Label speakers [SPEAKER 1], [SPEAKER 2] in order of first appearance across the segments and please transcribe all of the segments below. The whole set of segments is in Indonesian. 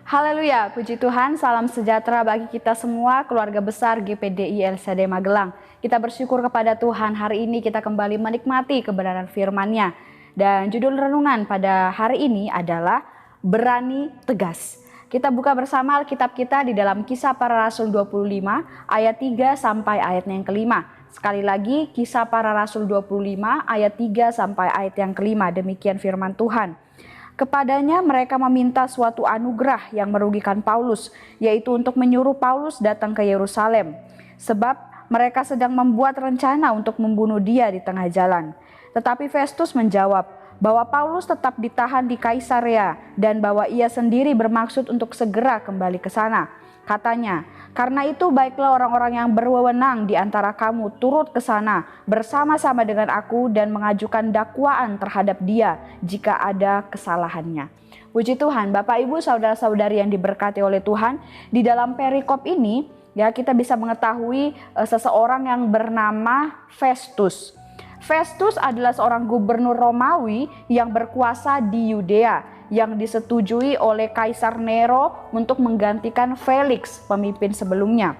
[SPEAKER 1] Haleluya, puji Tuhan, salam sejahtera bagi kita semua, keluarga besar GPDI LCD Magelang. Kita bersyukur kepada Tuhan, hari ini kita kembali menikmati kebenaran firman-Nya. Dan judul renungan pada hari ini adalah Berani Tegas. Kita buka bersama Alkitab kita di dalam Kisah Para Rasul 25 ayat 3 sampai ayatnya yang kelima. Sekali lagi, Kisah Para Rasul 25 ayat 3 sampai ayat yang kelima, demikian firman Tuhan. Kepadanya mereka meminta suatu anugerah yang merugikan Paulus, yaitu untuk menyuruh Paulus datang ke Yerusalem. Sebab mereka sedang membuat rencana untuk membunuh dia di tengah jalan. Tetapi Festus menjawab bahwa Paulus tetap ditahan di Kaisarea dan bahwa ia sendiri bermaksud untuk segera kembali ke sana. Katanya, karena itu baiklah orang-orang yang berwenang di antara kamu turut ke sana bersama-sama dengan aku dan mengajukan dakwaan terhadap dia jika ada kesalahannya. Puji Tuhan, Bapak Ibu saudara-saudari yang diberkati oleh Tuhan, di dalam perikop ini ya kita bisa mengetahui seseorang yang bernama Festus. Festus adalah seorang gubernur Romawi yang berkuasa di Yudea, yang disetujui oleh Kaisar Nero untuk menggantikan Felix, pemimpin sebelumnya.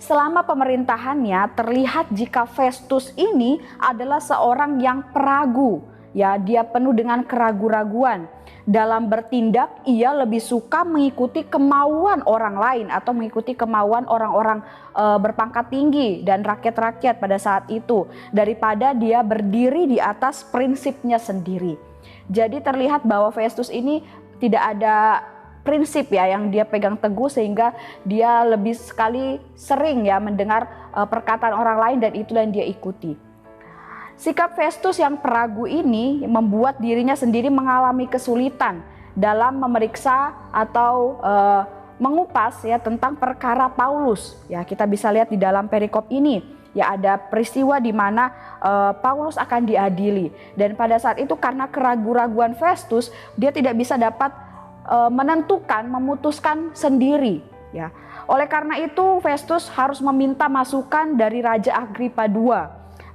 [SPEAKER 1] Selama pemerintahannya terlihat jika Festus ini adalah seorang yang peragu, ya, dia penuh dengan keraguan-raguan. Dalam bertindak, ia lebih suka mengikuti kemauan orang lain atau mengikuti kemauan orang-orang berpangkat tinggi dan rakyat-rakyat pada saat itu, daripada dia berdiri di atas prinsipnya sendiri. Jadi terlihat bahwa Festus ini tidak ada prinsip ya yang dia pegang teguh, sehingga dia lebih sekali sering ya mendengar perkataan orang lain dan itulah yang dia ikuti. Sikap Festus yang peragu ini membuat dirinya sendiri mengalami kesulitan dalam memeriksa atau mengupas ya tentang perkara Paulus. Ya, kita bisa lihat di dalam perikop ini ya ada peristiwa di mana Paulus akan diadili, dan pada saat itu karena keraguan-raguan Festus, dia tidak bisa dapat memutuskan sendiri ya. Oleh karena itu Festus harus meminta masukan dari Raja Agripa II.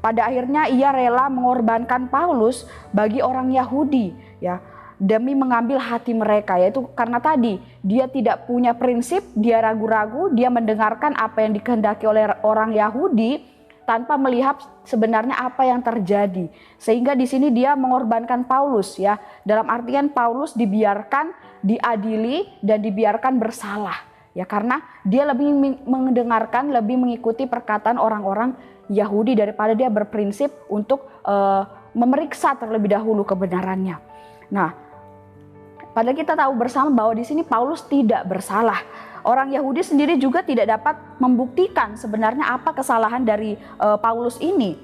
[SPEAKER 1] Pada akhirnya ia rela mengorbankan Paulus bagi orang Yahudi ya, demi mengambil hati mereka, yaitu karena tadi dia tidak punya prinsip, dia ragu-ragu, dia mendengarkan apa yang dikehendaki oleh orang Yahudi tanpa melihat sebenarnya apa yang terjadi. Sehingga di sini dia mengorbankan Paulus ya, dalam artian Paulus dibiarkan diadili dan dibiarkan bersalah ya, karena dia lebih mendengarkan, lebih mengikuti perkataan orang-orang Yahudi daripada dia berprinsip untuk memeriksa terlebih dahulu kebenarannya. Nah, padahal kita tahu bersama bahwa di sini Paulus tidak bersalah. Orang Yahudi sendiri juga tidak dapat membuktikan sebenarnya apa kesalahan dari Paulus ini.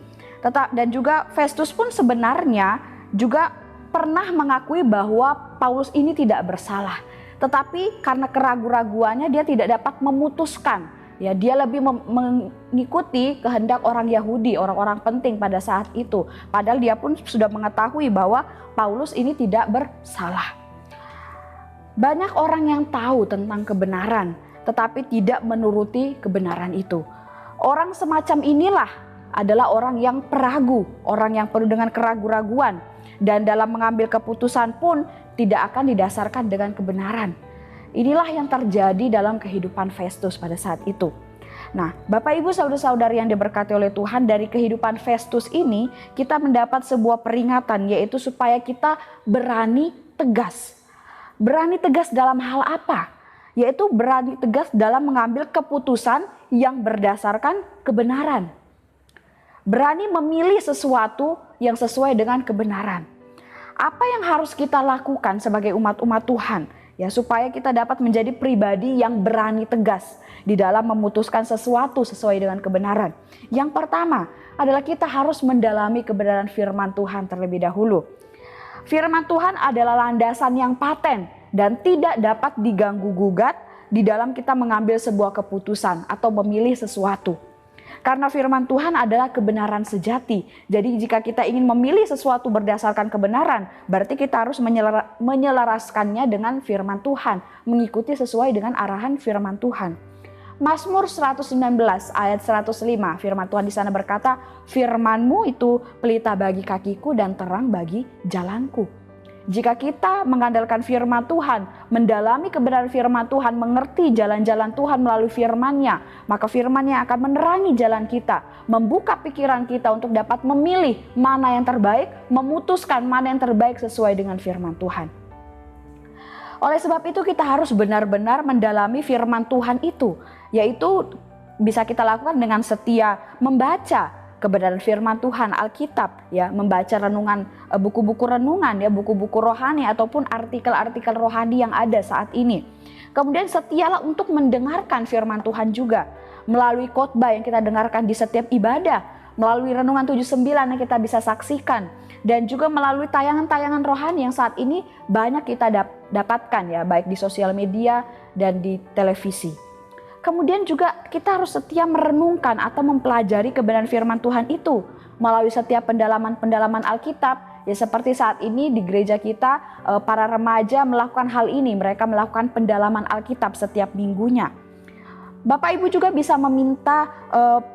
[SPEAKER 1] Dan juga Festus pun sebenarnya juga pernah mengakui bahwa Paulus ini tidak bersalah. Tetapi karena keraguan-raguannya dia tidak dapat memutuskan. Ya, dia lebih mengikuti kehendak orang Yahudi, orang-orang penting pada saat itu. Padahal dia pun sudah mengetahui bahwa Paulus ini tidak bersalah. Banyak orang yang tahu tentang kebenaran, tetapi tidak menuruti kebenaran itu. Orang semacam inilah adalah orang yang peragu, orang yang penuh dengan keraguan-raguan. Dan dalam mengambil keputusan pun tidak akan didasarkan dengan kebenaran. Inilah yang terjadi dalam kehidupan Festus pada saat itu. Nah, Bapak Ibu saudara-saudari yang diberkati oleh Tuhan, dari kehidupan Festus ini kita mendapat sebuah peringatan, yaitu supaya kita berani tegas. Berani tegas dalam hal apa? Yaitu berani tegas dalam mengambil keputusan yang berdasarkan kebenaran. Berani memilih sesuatu yang sesuai dengan kebenaran. Apa yang harus kita lakukan sebagai umat-umat Tuhan ya, supaya kita dapat menjadi pribadi yang berani tegas di dalam memutuskan sesuatu sesuai dengan kebenaran? Yang pertama adalah kita harus mendalami kebenaran firman Tuhan terlebih dahulu. Firman Tuhan adalah landasan yang paten dan tidak dapat diganggu-gugat di dalam kita mengambil sebuah keputusan atau memilih sesuatu. Karena firman Tuhan adalah kebenaran sejati. Jadi jika kita ingin memilih sesuatu berdasarkan kebenaran, berarti kita harus menyelaraskannya dengan firman Tuhan, mengikuti sesuai dengan arahan firman Tuhan. Mazmur 119 ayat 105, firman Tuhan di sana berkata, "Firman-Mu itu pelita bagi kakiku dan terang bagi jalanku." Jika kita mengandalkan firman Tuhan, mendalami kebenaran firman Tuhan, mengerti jalan-jalan Tuhan melalui firman-Nya, maka firman-Nya akan menerangi jalan kita, membuka pikiran kita untuk dapat memilih mana yang terbaik, memutuskan mana yang terbaik sesuai dengan firman Tuhan. Oleh sebab itu kita harus benar-benar mendalami firman Tuhan itu, yaitu bisa kita lakukan dengan setia membaca kebenaran firman Tuhan, Alkitab, ya, membaca renungan, buku-buku renungan, ya, buku-buku rohani ataupun artikel-artikel rohani yang ada saat ini. Kemudian setialah untuk mendengarkan firman Tuhan juga melalui khotbah yang kita dengarkan di setiap ibadah, melalui renungan 79 yang kita bisa saksikan, dan juga melalui tayangan-tayangan rohani yang saat ini banyak kita dapatkan, ya, baik di sosial media dan di televisi. Kemudian juga kita harus setia merenungkan atau mempelajari kebenaran firman Tuhan itu melalui setiap pendalaman-pendalaman Alkitab. Ya, seperti saat ini di gereja kita, para remaja melakukan hal ini. Mereka melakukan pendalaman Alkitab setiap minggunya. Bapak Ibu juga bisa meminta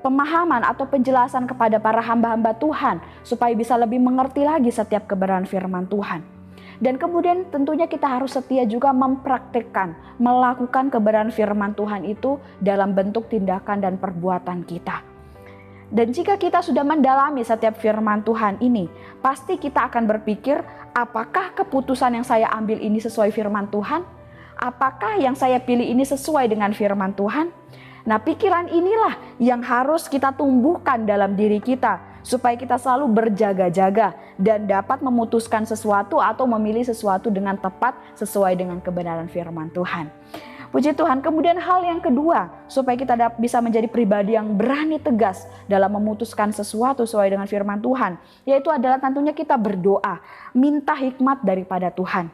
[SPEAKER 1] pemahaman atau penjelasan kepada para hamba-hamba Tuhan supaya bisa lebih mengerti lagi setiap kebenaran firman Tuhan. Dan kemudian tentunya kita harus setia juga mempraktikkan, melakukan kebenaran firman Tuhan itu dalam bentuk tindakan dan perbuatan kita. Dan jika kita sudah mendalami setiap firman Tuhan ini, pasti kita akan berpikir, apakah keputusan yang saya ambil ini sesuai firman Tuhan? Apakah yang saya pilih ini sesuai dengan firman Tuhan? Nah, pikiran inilah yang harus kita tumbuhkan dalam diri kita, supaya kita selalu berjaga-jaga dan dapat memutuskan sesuatu atau memilih sesuatu dengan tepat sesuai dengan kebenaran firman Tuhan. Puji Tuhan. Kemudian hal yang kedua, supaya kita bisa menjadi pribadi yang berani tegas dalam memutuskan sesuatu sesuai dengan firman Tuhan, yaitu adalah tentunya kita berdoa, minta hikmat daripada Tuhan.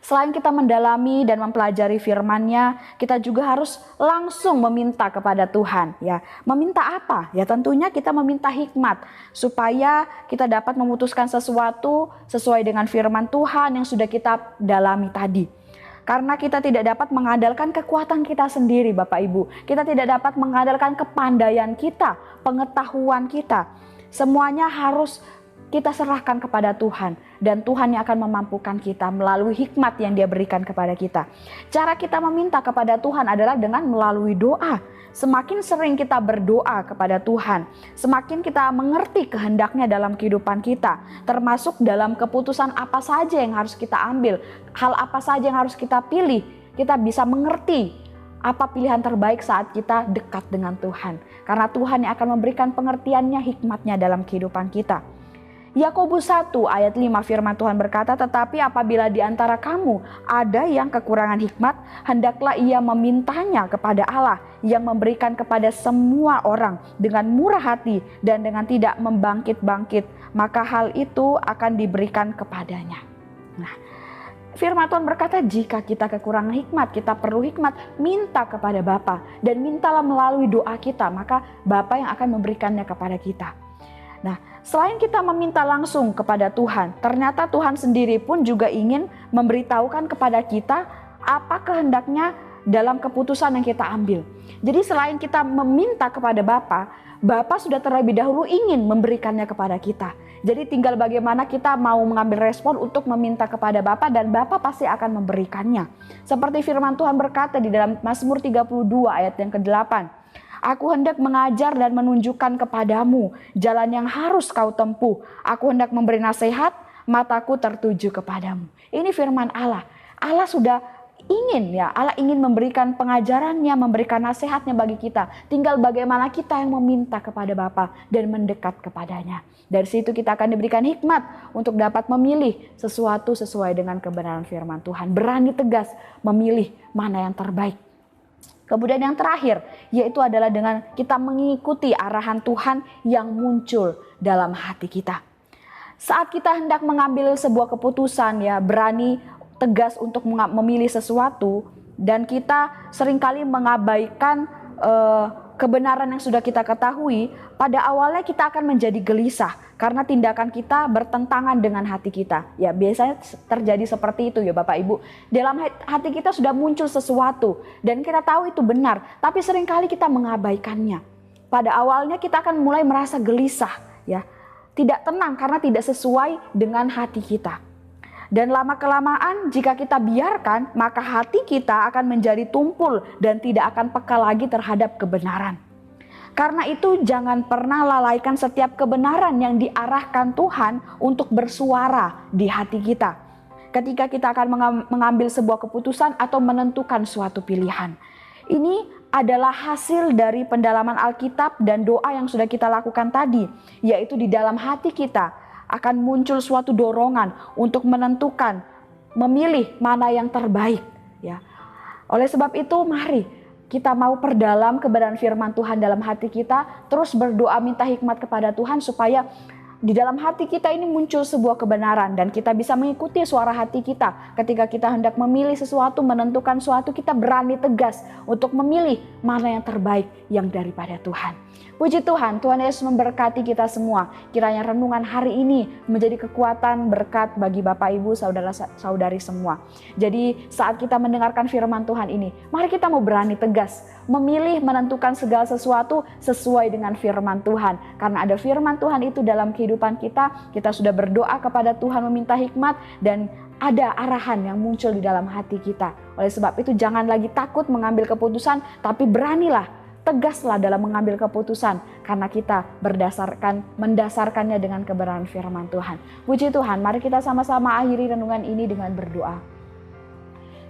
[SPEAKER 1] Selain kita mendalami dan mempelajari firman-Nya, kita juga harus langsung meminta kepada Tuhan. Ya, meminta apa? Ya, tentunya kita meminta hikmat supaya kita dapat memutuskan sesuatu sesuai dengan firman Tuhan yang sudah kita dalami tadi. Karena kita tidak dapat mengandalkan kekuatan kita sendiri, Bapak Ibu. Kita tidak dapat mengandalkan kepandaian kita, pengetahuan kita. Semuanya harus kita serahkan kepada Tuhan, dan Tuhan yang akan memampukan kita melalui hikmat yang Dia berikan kepada kita. Cara kita meminta kepada Tuhan adalah dengan melalui doa. Semakin sering kita berdoa kepada Tuhan, semakin kita mengerti kehendak-Nya dalam kehidupan kita, termasuk dalam keputusan apa saja yang harus kita ambil, hal apa saja yang harus kita pilih. Kita bisa mengerti apa pilihan terbaik saat kita dekat dengan Tuhan, karena Tuhan yang akan memberikan pengertiannya, hikmat-Nya dalam kehidupan kita. Yakobus 1 ayat 5 firman Tuhan berkata, tetapi apabila di antara kamu ada yang kekurangan hikmat, hendaklah ia memintanya kepada Allah yang memberikan kepada semua orang dengan murah hati dan dengan tidak membangkit-bangkit, maka hal itu akan diberikan kepadanya. Nah, firman Tuhan berkata, jika kita kekurangan hikmat, kita perlu hikmat, minta kepada Bapa, dan mintalah melalui doa kita, maka Bapa yang akan memberikannya kepada kita. Nah, selain kita meminta langsung kepada Tuhan, ternyata Tuhan sendiri pun juga ingin memberitahukan kepada kita apa kehendak-Nya dalam keputusan yang kita ambil. Jadi selain kita meminta kepada Bapa, Bapa sudah terlebih dahulu ingin memberikannya kepada kita. Jadi tinggal bagaimana kita mau mengambil respon untuk meminta kepada Bapa, dan Bapa pasti akan memberikannya. Seperti firman Tuhan berkata di dalam Mazmur 32 ayat yang ke-8. Aku hendak mengajar dan menunjukkan kepadamu jalan yang harus kau tempuh. Aku hendak memberi nasihat, mataku tertuju kepadamu. Ini firman Allah. Allah sudah ingin, ya, Allah ingin memberikan pengajarannya, memberikan nasihatnya bagi kita. Tinggal bagaimana kita yang meminta kepada Bapa dan mendekat kepadanya. Dari situ kita akan diberikan hikmat untuk dapat memilih sesuatu sesuai dengan kebenaran firman Tuhan. Berani tegas memilih mana yang terbaik. Kemudian yang terakhir, yaitu adalah dengan kita mengikuti arahan Tuhan yang muncul dalam hati kita. Saat kita hendak mengambil sebuah keputusan, ya, berani tegas untuk memilih sesuatu, dan kita seringkali mengabaikan kebenaran yang sudah kita ketahui, pada awalnya kita akan menjadi gelisah karena tindakan kita bertentangan dengan hati kita. Ya, biasanya terjadi seperti itu, ya Bapak Ibu. Dalam hati kita sudah muncul sesuatu dan kita tahu itu benar, tapi seringkali kita mengabaikannya. Pada awalnya kita akan mulai merasa gelisah, ya, tidak tenang karena tidak sesuai dengan hati kita. Dan lama-kelamaan jika kita biarkan, maka hati kita akan menjadi tumpul dan tidak akan peka lagi terhadap kebenaran. Karena itu jangan pernah lalaikan setiap kebenaran yang diarahkan Tuhan untuk bersuara di hati kita. Ketika kita akan mengambil sebuah keputusan atau menentukan suatu pilihan. Ini adalah hasil dari pendalaman Alkitab dan doa yang sudah kita lakukan tadi. Yaitu di dalam hati kita akan muncul suatu dorongan untuk menentukan, memilih mana yang terbaik. Ya. Oleh sebab itu mari kita mau perdalam kebenaran firman Tuhan dalam hati kita, terus berdoa minta hikmat kepada Tuhan supaya di dalam hati kita ini muncul sebuah kebenaran dan kita bisa mengikuti suara hati kita. Ketika kita hendak memilih sesuatu, menentukan sesuatu, kita berani tegas untuk memilih mana yang terbaik yang daripada Tuhan. Puji Tuhan, Tuhan Yesus memberkati kita semua. Kiranya renungan hari ini menjadi kekuatan berkat bagi Bapak Ibu, saudara-saudari semua. Jadi saat kita mendengarkan firman Tuhan ini, mari kita mau berani tegas, memilih menentukan segala sesuatu sesuai dengan firman Tuhan. Karena ada firman Tuhan itu dalam kehidupan kita, kita sudah berdoa kepada Tuhan meminta hikmat dan ada arahan yang muncul di dalam hati kita. Oleh sebab itu jangan lagi takut mengambil keputusan, tapi beranilah, tegaslah dalam mengambil keputusan karena kita mendasarkannya dengan kebenaran firman Tuhan. Puji Tuhan, mari kita sama-sama akhiri renungan ini dengan berdoa.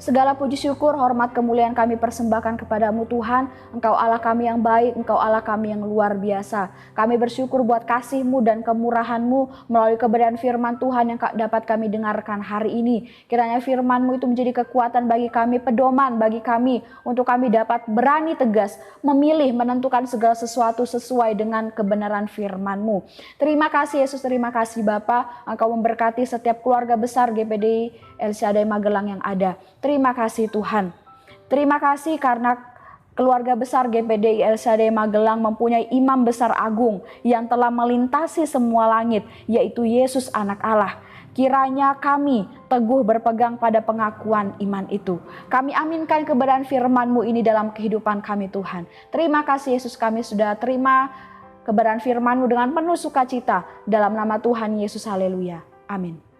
[SPEAKER 1] Segala puji syukur, hormat, kemuliaan kami persembahkan kepadamu Tuhan. Engkau Allah kami yang baik, Engkau Allah kami yang luar biasa. Kami bersyukur buat kasih-Mu dan kemurahan-Mu melalui kebenaran firman Tuhan yang dapat kami dengarkan hari ini. Kiranya firman-Mu itu menjadi kekuatan bagi kami, pedoman bagi kami untuk kami dapat berani tegas memilih menentukan segala sesuatu sesuai dengan kebenaran firman-Mu. Terima kasih Yesus, terima kasih Bapa. Engkau memberkati setiap keluarga besar GPDI El Shaddai Magelang yang ada. Terima kasih Tuhan. Terima kasih karena keluarga besar GPDI El Shaddai Magelang mempunyai imam besar agung yang telah melintasi semua langit, yaitu Yesus Anak Allah. Kiranya kami teguh berpegang pada pengakuan iman itu. Kami aminkan kebenaran firman-Mu ini dalam kehidupan kami Tuhan. Terima kasih Yesus, kami sudah terima kebenaran firman-Mu dengan penuh sukacita. Dalam nama Tuhan Yesus, haleluya. Amin.